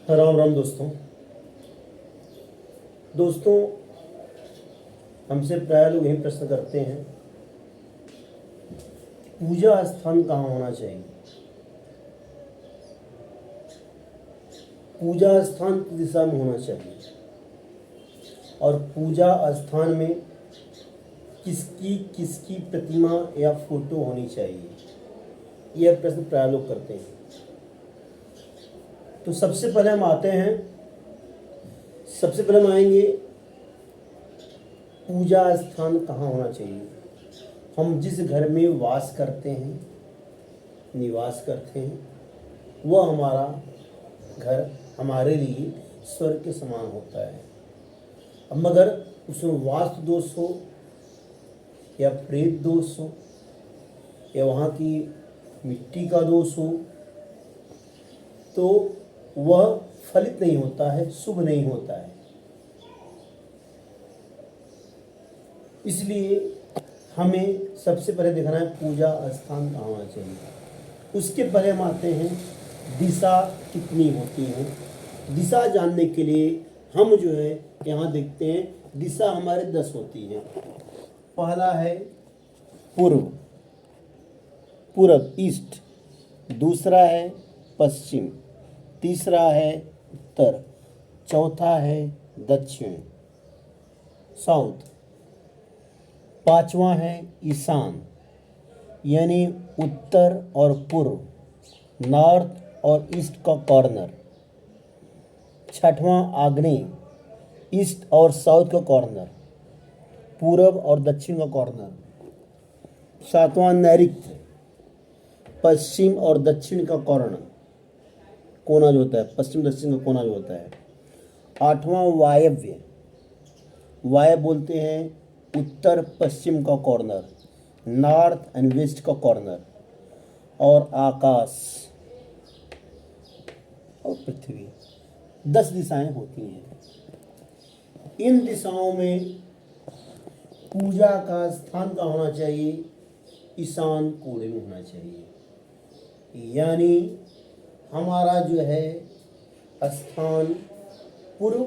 राम राम दोस्तों। हमसे प्राय लोग यही प्रश्न करते हैं, पूजा स्थान कहाँ होना चाहिए। पूजा स्थान किस दिशा में होना चाहिए और पूजा स्थान में किसकी किसकी प्रतिमा या फोटो होनी चाहिए, यह प्रश्न प्राय लोग करते हैं। तो सबसे पहले हम आएंगे पूजा स्थान कहाँ होना चाहिए। हम जिस घर में वास करते हैं, निवास करते हैं, वह हमारा घर हमारे लिए स्वर्ग के समान होता है। अब मगर उसमें वास्तु दोष हो या प्रेत दोष हो या वहाँ की मिट्टी का दोष हो तो वह फलित नहीं होता है, शुभ नहीं होता है। इसलिए हमें सबसे पहले देखना है पूजा स्थान कहाँ होना चाहिए। उसके पहले हम आते हैं दिशा कितनी होती है। दिशा जानने के लिए हम जो है यहाँ देखते हैं, दिशा हमारे 10 होती है। पहला है पूर्व ईस्ट, दूसरा है पश्चिम, तीसरा है उत्तर, चौथा है दक्षिण साउथ, पांचवा है ईशान यानी उत्तर और पूर्व, नॉर्थ और ईस्ट का कॉर्नर, छठवां आग्नेय ईस्ट और साउथ का कॉर्नर, पूर्व और दक्षिण का कॉर्नर, सातवां नैऋत्य पश्चिम और दक्षिण का कोना जो होता है, पश्चिम दक्षिण का कोना जो होता है, आठवां वायव्य बोलते हैं उत्तर पश्चिम का कॉर्नर, नॉर्थ एंड वेस्ट का कॉर्नर, और आकाश और पृथ्वी। 10 दिशाएं होती हैं। इन दिशाओं में पूजा का स्थान का होना चाहिए, ईशान कोने में होना चाहिए। यानी हमारा जो है स्थान पूर्व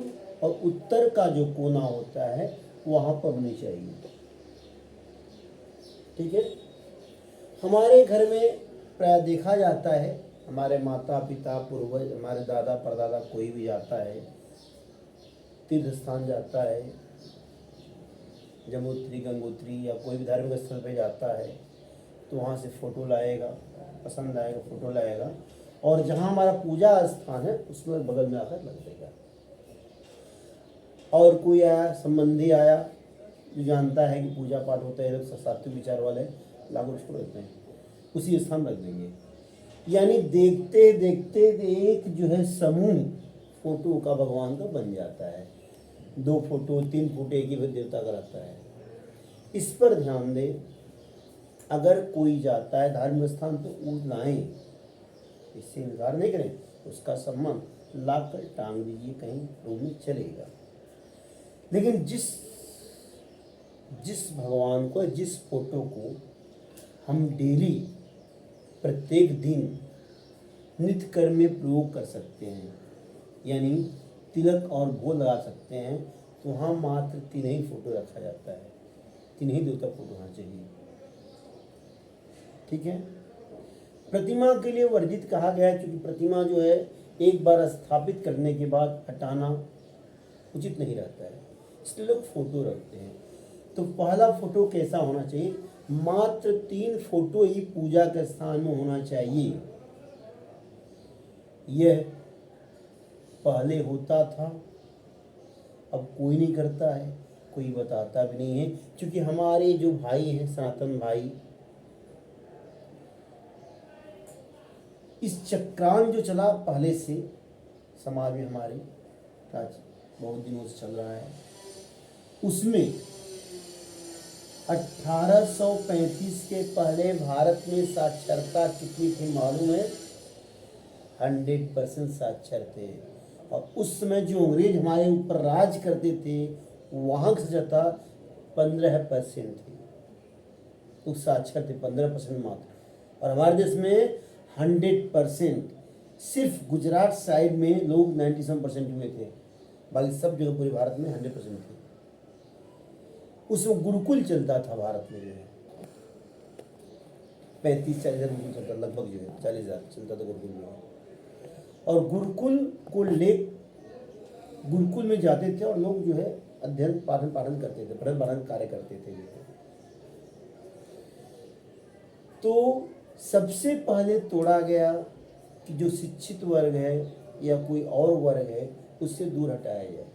और उत्तर का जो कोना होता है वहाँ पर होनी चाहिए। ठीक है। हमारे घर में प्राय देखा जाता है, हमारे माता पिता पूर्वज, हमारे दादा परदादा कोई भी जाता है, तीर्थ स्थान जाता है, जमुत्री गंगोत्री या कोई भी धार्मिक स्थल पे जाता है तो वहाँ से फ़ोटो लाएगा, पसंद आएगा फ़ोटो लाएगा और जहाँ हमारा पूजा स्थान है उसमें बगल में आकर लग देगा। और कोई आया, संबंधी आया जो जानता है कि पूजा पाठ होता है, लोग सात्विक विचार वाले लागू उसको रखते हैं, उसी स्थान रख देंगे। यानी देखते देखते एक जो है समूह फोटो का भगवान का बन जाता है। 2 फोटो 3 फोटो एक ही देवता का रहता है। इस पर ध्यान दें, अगर कोई जाता है धार्मिक स्थान तो वो लाएं, इससे इनकार नहीं करें, उसका सम्मान लाकर टांग दीजिए, कहीं रूम में चलेगा। लेकिन जिस भगवान को, जिस फोटो को हम डेली प्रत्येक दिन नित्य कर्म में प्रयोग कर सकते हैं, यानी तिलक और भोग लगा सकते हैं, तो वहाँ मात्र 3 ही फोटो रखा जाता है, 3 ही देवता फोटो होना चाहिए। ठीक है। प्रतिमा के लिए वर्जित कहा गया है, क्योंकि प्रतिमा जो है एक बार स्थापित करने के बाद हटाना उचित नहीं रहता है, इसलिए लोग फोटो रखते हैं। तो पहला फोटो कैसा होना चाहिए? मात्र 3 फोटो ही पूजा के स्थान में होना चाहिए। यह पहले होता था, अब कोई नहीं करता है, कोई बताता भी नहीं है, क्योंकि हमारे जो भाई हैं सनातन भाई, इस चक्रांत जो चला पहले से समाज में हमारे बहुत दिनों से चल रहा है, उसमें 1835 के पहले भारत में साक्षरता कितनी थी मालूम है? 100% साक्षर थे। और उस समय जो अंग्रेज हमारे ऊपर राज करते थे वहाँ की साक्षरता 15% थी, तो साक्षर थे 15% मात्र। और हमारे देश में 100% सिर्फ गुजरात साइड में लोग 97% हुए थे, बाकी सब जगह पूरे भारत में 100% थे। उसमें गुरुकुल चलता था भारत में, जो है 35-40 हज़ार गुरुकुल चलता, लगभग जो है 40,000 चलता था गुरुकुल में। और गुरुकुल को ले गुरुकुल में जाते थे और लोग जो है अध्ययन पाठन करते थे, पठन पाठन कार्य करते थे। तो सबसे पहले तोड़ा गया कि जो शिक्षित वर्ग है या कोई और वर्ग है उससे दूर हटाया जाए।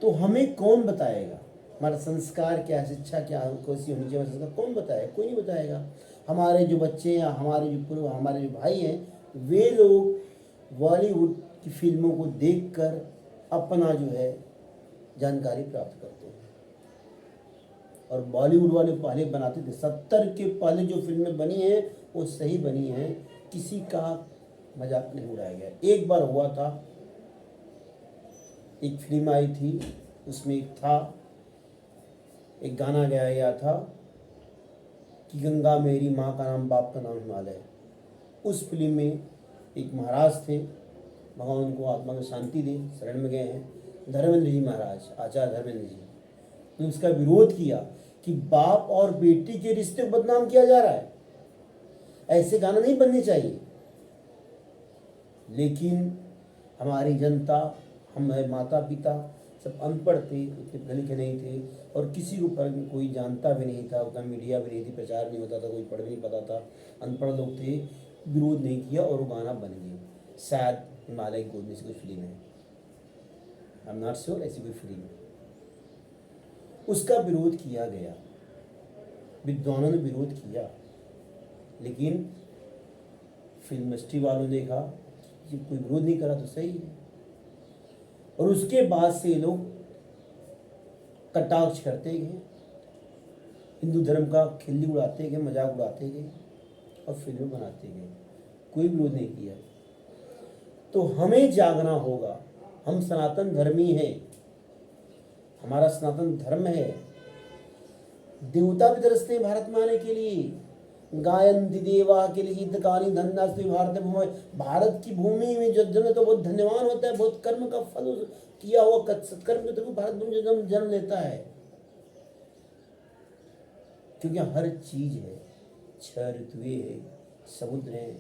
तो हमें कौन बताएगा हमारा संस्कार क्या है, शिक्षा क्या कैसी होनी चाहिए, संस्कार कौन बताएगा? कोई नहीं बताएगा। हमारे जो बच्चे या हमारे जो भाई हैं, वे लोग बॉलीवुड की फिल्मों को देखकर अपना जो है जानकारी प्राप्त करते हैं। और बॉलीवुड वाले पहले बनाते थे, 70 के पहले जो फिल्में बनी हैं वो सही बनी हैं, किसी का मजाक नहीं उड़ाया गया। एक बार हुआ था, एक फिल्म आई थी, उसमें एक गाना गाया गया था कि गंगा मेरी माँ का नाम बाप का नाम हिमालय। उस फिल्म में एक महाराज थे, भगवान उनको आत्मा में शांति दे, शरण में गए हैं, धर्मेंद्र जी महाराज, आचार्य धर्मेंद्र जी ने उसका विरोध किया कि बाप और बेटी के रिश्ते को बदनाम किया जा रहा है, ऐसे गाना नहीं बनने चाहिए। लेकिन हमारी जनता, हमारे माता पिता सब अनपढ़ थे, उतने पढ़े लिखे नहीं थे, और किसी को पर कोई जानता भी नहीं था, उतना मीडिया भी नहीं थी, प्रचार नहीं होता था, कोई पढ़ भी नहीं पाता था, अनपढ़ लोग थे, विरोध नहीं किया और वो गाना बन गया। शायद हिमालय की गोद में से कोई फिल्म है, आई एम नॉट श्योर, ऐसी कोई फिल्म है। उसका विरोध किया गया, विद्वानों ने विरोध किया, लेकिन फिल्म इंडस्ट्री वालों ने देखा कि कोई विरोध नहीं करा तो सही है, और उसके बाद से लोग कटाक्ष करते गए, हिंदू धर्म का खिल्ली उड़ाते गए, मजाक उड़ाते गए और फिल्में बनाते गए, कोई विरोध नहीं किया। तो हमें जागना होगा, हम सनातन धर्मी हैं, हमारा सनातन धर्म है। देवता भी तरसते हैं भारत में आने के लिए, गायन्ति देवा के लिए हितकारी धन्यास्ति भारत भूमि। भारत की भूमि में जो जन्म तो बहुत धन्यवान होता है, बहुत कर्म का फल किया हुआ सत्कर्म तो भारत भूमि जन्म लेता है, क्योंकि हर चीज है, 6 ऋतुएं है, समुद्र है,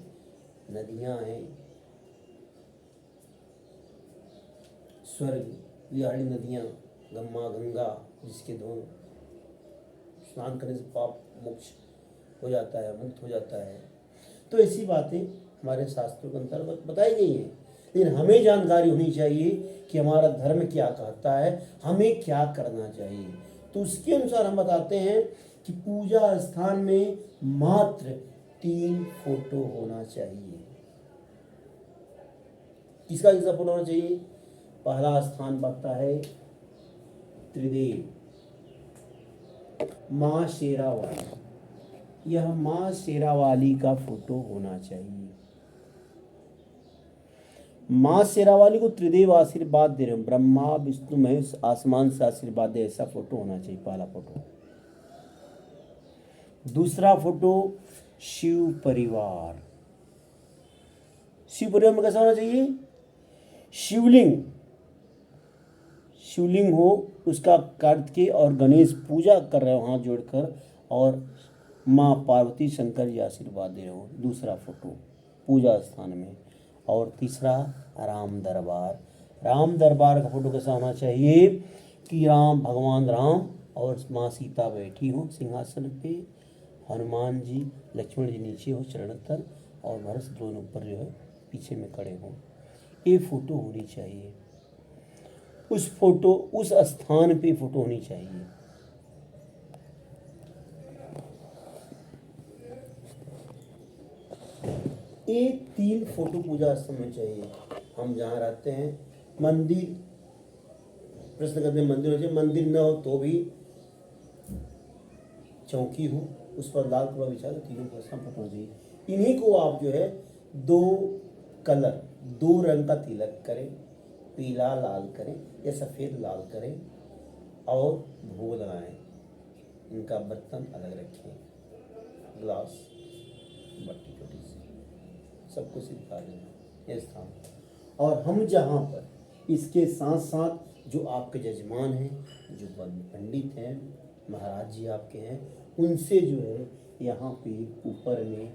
नदियां हैं, स्वर्ग बिहाड़ी नदियां, गंगा जिसके दो स्नान करने से पाप मोक्ष हो जाता है, मुक्त हो जाता है। तो ऐसी बातें हमारे शास्त्रों के अंतर्गत बताई गई हैं, लेकिन हमें जानकारी होनी चाहिए कि हमारा धर्म क्या कहता है, हमें क्या करना चाहिए। तो उसके अनुसार हम बताते हैं कि पूजा स्थान में मात्र 3 फोटो होना चाहिए। किसका फोटो होना चाहिए? पहला स्थान बनता है त्रिदेव, माँ शेरावाली, यह माँ शेरावाली का फोटो होना चाहिए। माँ शेरावाली को त्रिदेव आशीर्वाद दे रहे, ब्रह्मा विष्णु महेश आसमान से आशीर्वाद दे, ऐसा फोटो होना चाहिए, पहला फोटो। दूसरा फोटो शिव परिवार, शिव परिवार में कैसा होना चाहिए? शिवलिंग हो, उसका कार्तिकेय और गणेश पूजा कर रहे हो हाथ जोड़कर, और माँ पार्वती शंकर जी आशीर्वाद दे रहे हो, दूसरा फोटो पूजा स्थान में। और तीसरा राम दरबार का फोटो कैसा होना चाहिए कि भगवान राम और माँ सीता बैठी हो सिंहासन पे, हनुमान जी लक्ष्मण जी नीचे हो चरण तर, और भरत दोनों ऊपर जो है पीछे में खड़े हों, ये फोटो होनी चाहिए। उस स्थान पे फोटो होनी चाहिए। ये 3 फोटो पूजा स्थल में चाहिए। हम जहाँ रहते हैं, मंदिर, प्रश्न करते हैं मंदिर हो चाहिए, मंदिर न हो तो भी चौकी हो, उस पर लाल कपड़ा बिछा कर 3 फोटो होना चाहिए। इन्हीं को आप जो है 2 रंग का तिलक करें, पीला लाल करें या सफ़ेद लाल करें, और भोग लगाएं। इनका बर्तन अलग रखें, ग्लास, बट्टी छोटी सी, सबको सिखा देना ये स्थान। और हम जहाँ पर इसके साथ साथ जो आपके जजमान हैं, जो पंडित हैं, महाराज जी आपके हैं, उनसे जो है यहाँ पे ऊपर में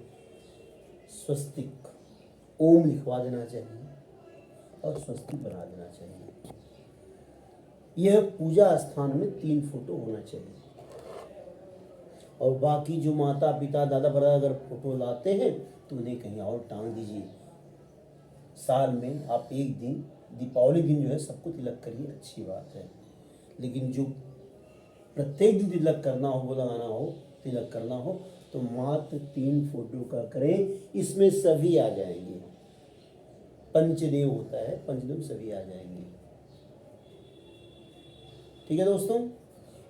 स्वस्तिक ओम लिखवा देना चाहिए और स्वस्तिक बना देना चाहिए। यह पूजा स्थान में 3 फोटो होना चाहिए। और बाकी जो माता पिता दादा परदादा अगर फोटो लाते हैं तो उन्हें कहीं और टांग दीजिए। साल में आप एक दिन दीपावली दिन जो है सबको तिलक करिए, अच्छी बात है। लेकिन जो प्रत्येक दिन तिलक करना हो, वो लगाना हो, तिलक करना हो तो मात्र 3 फोटो का करें। इसमें सभी आ जाएंगे, पंचदेव होता है, पंचदेव सभी आ जाएंगे। ठीक है दोस्तों,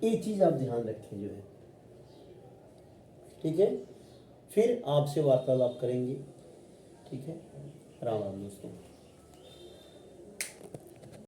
एक चीज आप ध्यान रखें जो है, ठीक है। फिर आपसे वार्तालाप करेंगे, ठीक है। राम राम दोस्तों।